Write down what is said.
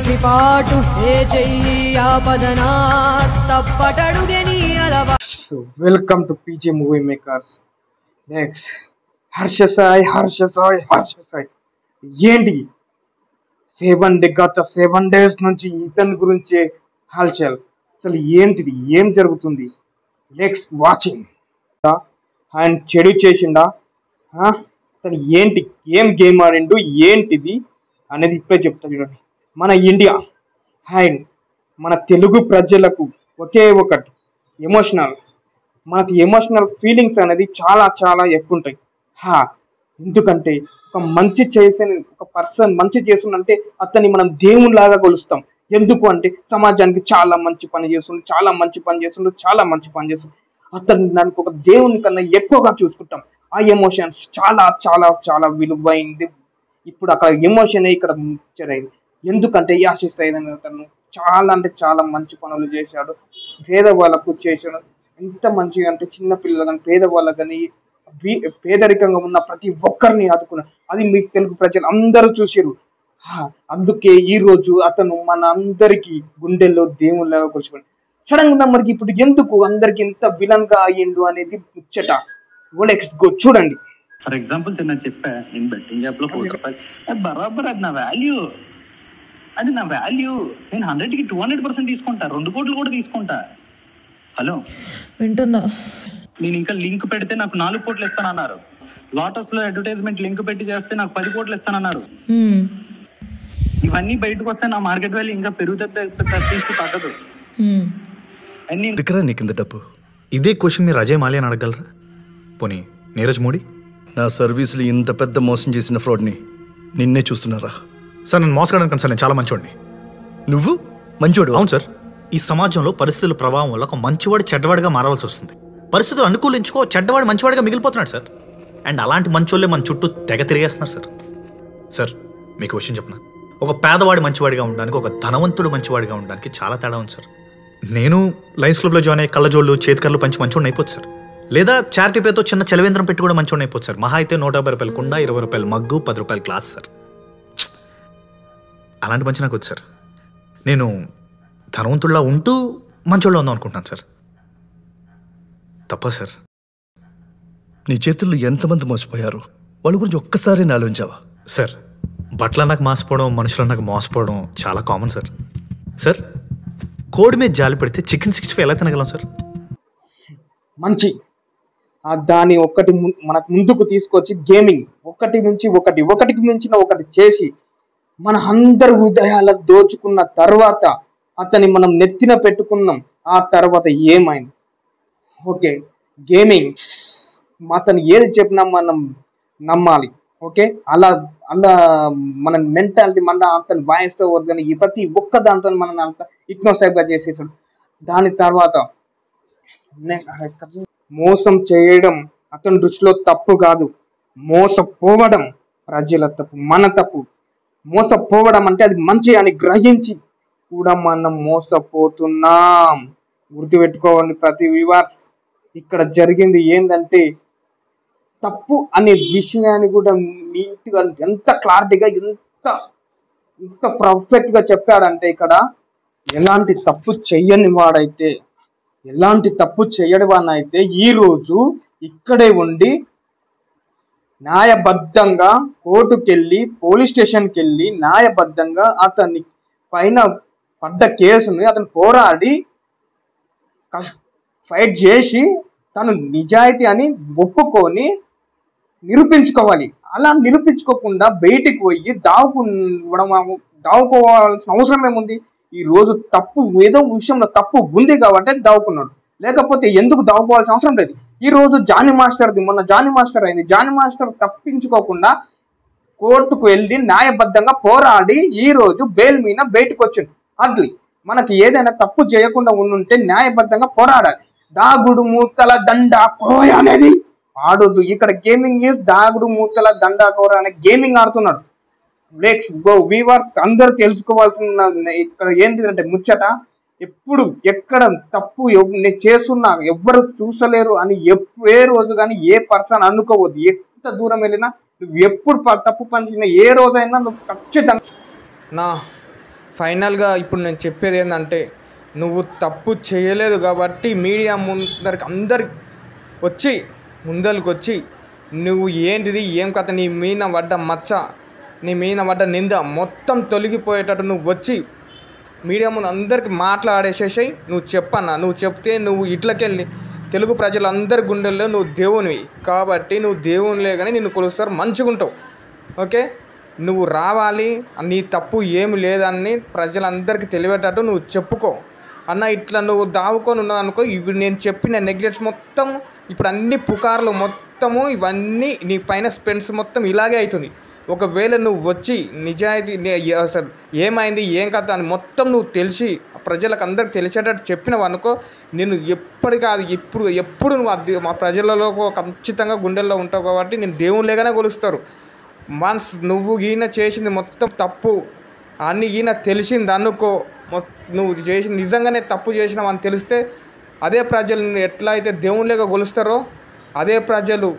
ఎగసిపాటు ఏ చెయ్యి ఆపదనా తప్పటడుగని అలవా. Welcome to PJ movie makers. Next Harsha Sai ఏంటి 7 గత 7 days నుంచి ఇతని గురించే హల్చల్. అసలు ఏంటిది, ఏం జరుగుతుంది? Next watching. అండ్ చెడు చేసిండా, అతను ఏంటి, ఏం గేమ్ ఆడిండు, ఏంటిది అనేది ఇప్పుడే చెప్తా చూడండి. మన ఇండియా అండ్ మన తెలుగు ప్రజలకు ఒకే ఒకటి మనకి ఎమోషనల్ ఫీలింగ్స్ అనేది చాలా చాలా ఎక్కువ ఉంటాయి. ఎందుకంటే ఒక మంచి చేసిన ఒక పర్సన్ మంచి చేస్తుందంటే అతన్ని మనం దేవునిలాగా కొలుస్తాం. ఎందుకు అంటే సమాజానికి చాలా మంచి పని చేస్తుండు. అతన్ని దానికి ఒక దేవుని కన్నా ఎక్కువగా చూసుకుంటాం. ఆ ఎమోషన్స్ చాలా చాలా చాలా విలువైంది. ఇప్పుడు అక్కడ ఎమోషన్ ఇక్కడ ముచ్చరైంది. ఎందుకంటే ఆశిష్ అతను చాలా అంటే చాలా మంచి పనులు చేశాడు. పేదవాళ్ళకు చేశాడు. ఎంత మంచిగా అంటే చిన్న పిల్లలు కానీ పేదవాళ్ళకు కానీ పేదరికంగా ఉన్న ప్రతి ఒక్కరిని ఆదుకున్నాడు. అది మీ తెలుగు ప్రజలు అందరూ చూసారు. అందుకే ఈ రోజు అతను మన అందరికి గుండెల్లో దేవుళ్ళగా కొలుచుకోండి. సడన్ గా మనకి ఇప్పుడు ఎందుకు అందరికి ఎంత విలన్ గా అయ్యిండు అనేది ముచ్చట. నెక్స్ట్ గో చూడండి. ఫర్ ఎగ్జాంపుల్ నేను చెప్పా, నేను బెట్టింగ్ యాప్ లో ₹1 బరాబర్ అది నా వాల్యూ. నేను 100కి 200% తీసుకుంటా, 2 కోట్లు కూడా తీసుకుంటా. హలో వింటున్నా. నేను ఇంకా లింక్ పెడితే నాకు 4 కోట్లు ఇస్తానన్నారు. లోటస్ లో అడ్వర్టైజ్మెంట్ లింక్ పెట్టి చేస్తే నాకు 10 కోట్లు ఇస్తానన్నారు. ఇవన్నీ బయటకు వస్తే నా మార్కెట్ వాల్యూ ఇంకా పెరుగుతుంది తగ్గదు. దగ్గర నీకు ఇంత డబ్బు, ఇదే క్వశ్చన్ మీరు అజయ్ మాల్యాని అడగలరా? పోనీ నీరజ్ మోడీ? నా సర్వీసులు ఇంత పెద్ద మోసం చేసిన ఫ్రాడ్ని నిన్నే చూస్తున్నారా? సార్ నేను మోసగడానికి సార్, నేను చాలా మంచివాడిని. నువ్వు మంచివాడు? అవును సార్. ఈ సమాజంలో పరిస్థితుల ప్రభావం వల్ల ఒక మంచివాడు చెడ్డవాడిగా మారవలసి వస్తుంది. పరిస్థితులు అనుకూలించుకో చెడ్డవాడు మంచివాడిగా మిగిలిపోతున్నాడు సార్. అండ్ అలాంటి మంచోళ్ళే మన చుట్టూ తెగ తిరిగేస్తున్నారు సార్. సార్ మీకు క్వశ్చన్ చెప్పనా, ఒక పేదవాడు మంచివాడిగా ఉండడానికి ఒక ధనవంతుడు మంచివాడిగా ఉండడానికి చాలా తేడా ఉంది సార్. నేను లయన్స్ క్లబ్లో జాయిన్ అయ్యి కళ్ళజోళ్ళు చేతికర్లు పంచి మంచివాడిని అయిపోతుంది సార్. లేదా చారిటీ పేరుతో చిన్న చలవేంద్రం పెట్టి కూడా మంచివాడిని అయిపోతుంది సార్. మహా అయితే ₹150 కుండ, ₹20 మగ్గు, ₹10 గ్లాస్ సార్. అలాంటి మంచి నాకు వద్దు సార్. నేను ధనవంతుల్లా ఉంటూ మంచోళ్ళ ఉందాం అనుకుంటున్నాను సార్. తప్ప సార్? నీ చేతుల్లో ఎంతమంది మోసపోయారు, వాళ్ళ గురించి ఒక్కసారి ఆలోచించావా? సార్ బట్టలు నాకు మాసిపోవడం, మనుషులు నాకు మోసపోవడం చాలా కామన్ సార్. సార్ కోడి మీద జాలి పెడితే చికెన్ 65 ఎలా తినగలం సార్? మంచి దాన్ని ఒక్కటి మనకు ముందుకు తీసుకొచ్చి గేమింగ్ ఒకటికి మించిన ఒకటి చేసి మన అందరి హృదయాల దోచుకున్న తర్వాత అతన్ని మనం నెత్తిన పెట్టుకున్నాం. ఆ తర్వాత ఏమైంది? ఓకే, గేమింగ్ అతను ఏది చెప్పినా మనం నమ్మాలి. ఓకే, అలా మన మెంటాలిటీ మన అతని వాయిస్ వద్దని ఈ ప్రతి ఒక్క దాంతో మనం అంత ఇగ్నోసైబ్గా చేసేసాడు. దాని తర్వాత మోసం చేయడం అతని దృష్టిలో తప్పు కాదు, మోసపోవడం ప్రజల తప్పు, మన తప్పు. మోసపోవడం అంటే అది మంచి అని గ్రహించి కూడా మనం మోసపోతున్నాం. గుర్తుపెట్టుకోవాలి ప్రతి వ్యూవర్స్. ఇక్కడ జరిగింది ఏంటంటే తప్పు అనే విషయాన్ని కూడా నీట్గా ఎంత క్లారిటీగా ఎంత పర్ఫెక్ట్గా చెప్పాడంటే ఇక్కడ ఎలాంటి తప్పు చెయ్యని వాడైతే ఈరోజు ఇక్కడే ఉండి న్యాయబద్ధంగా కోర్టుకెళ్ళి పోలీస్ స్టేషన్కి వెళ్ళి న్యాయబద్ధంగా అతని పైన పడ్డ కేసుని అతను పోరాడి ఫైట్ చేసి తను నిజాయితీ అని ఒప్పుకొని నిరూపించుకోవాలి. అలా నిరూపించుకోకుండా బయటికి పోయి దావుకోవాల్సిన అవసరం ఏముంది? ఈ రోజు తప్పు ఏదో విషయంలో తప్పు ఉంది కాబట్టి దావుకున్నాడు, లేకపోతే ఎందుకు దావుకోవాల్సిన అవసరం లేదు. ఈ రోజు మొన్న జానీ మాస్టర్ అయింది. జానీ మాస్టర్ తప్పించుకోకుండా కోర్టుకు వెళ్ళి న్యాయబద్ధంగా పోరాడి ఈ రోజు బెయిల్ మీద బయటకు వచ్చింది. అట్లీ మనకి ఏదైనా తప్పు చేయకుండా ఉండుంటే న్యాయబద్ధంగా పోరాడాలి. దాగుడు మూతల దండా కోయ అనేది ఆడొద్దు. ఇక్కడ గేమింగ్ ఈజ్ దాగుడు మూతల దండా కోర అనే గేమింగ్ ఆడుతున్నాడు. లెట్స్ గో వీవర్స్, అందరూ తెలుసుకోవాల్సిన ఇక్కడ ఏంటిదంటే ముచ్చట, ఎప్పుడు ఎక్కడ తప్పు నేను చేస్తున్నా ఎవ్వరు చూసలేరు అని ఏ రోజు కానీ ఏ పర్సన్ అనుకోవద్దు. ఎంత దూరం వెళ్ళినా నువ్వు ఎప్పుడు తప్పు పనిచిన ఏ రోజైనా నువ్వు ఖచ్చితంగా ఫైనల్గా ఇప్పుడు నేను చెప్పేది ఏంటంటే, నువ్వు తప్పు చేయలేదు కాబట్టి మీడియా ముందరికి అందరికి వచ్చి ముందరికి వచ్చి నువ్వు ఏంటిది ఏం కథ, నీ మీద పడ్డ మచ్చ, నీ మీద పడ్డ నింద మొత్తం తొలగిపోయేటట్టు నువ్వు వచ్చి మీడియా ముందు అందరికి మాట్లాడేసేసాయి. నువ్వు చెప్పన్నా, నువ్వు చెప్తే నువ్వు ఇట్లకెళ్ళి తెలుగు ప్రజలందరి గుండెల్లో నువ్వు దేవునివి కాబట్టి నువ్వు దేవునిలే కానీ నిన్ను కొలుస్తారు, మంచిగా ఉంటావు. ఓకే, నువ్వు రావాలి, నీ తప్పు ఏమి లేదని ప్రజలందరికీ తెలివేటట్టు నువ్వు చెప్పుకో అన్న. ఇట్లా నువ్వు దావుకొని ఉన్నావు అనుకో, ఇవి నేను చెప్పిన నెగ్లెక్ట్స్ మొత్తం, ఇప్పుడు అన్ని పుకార్లు మొత్తము ఇవన్నీ నీ పైన స్పెండ్స్ మొత్తం ఇలాగే అవుతుంది. ఒకవేళ నువ్వు వచ్చి నిజాయితీ అసలు ఏమైంది ఏం కథ అని మొత్తం నువ్వు తెలిసి ప్రజలకు అందరికి తెలిసేటట్టు చెప్పినావు అనుకో, నేను ఎప్పటి కాదు ఎప్పుడు నువ్వు మా ప్రజలలో ఖచ్చితంగా గుండెల్లో ఉంటావు కాబట్టి నేను దేవునిలేగానే కొలుస్తారు. వన్స్ నువ్వు ఈయన చేసింది మొత్తం తప్పు అని ఈయన తెలిసింది అనుకో, నువ్వు చేసి నిజంగానే తప్పు చేసినావు అని తెలిస్తే అదే ప్రజలు ఎట్లా అయితే దేవునిలేగా కొలుస్తారో అదే ప్రజలు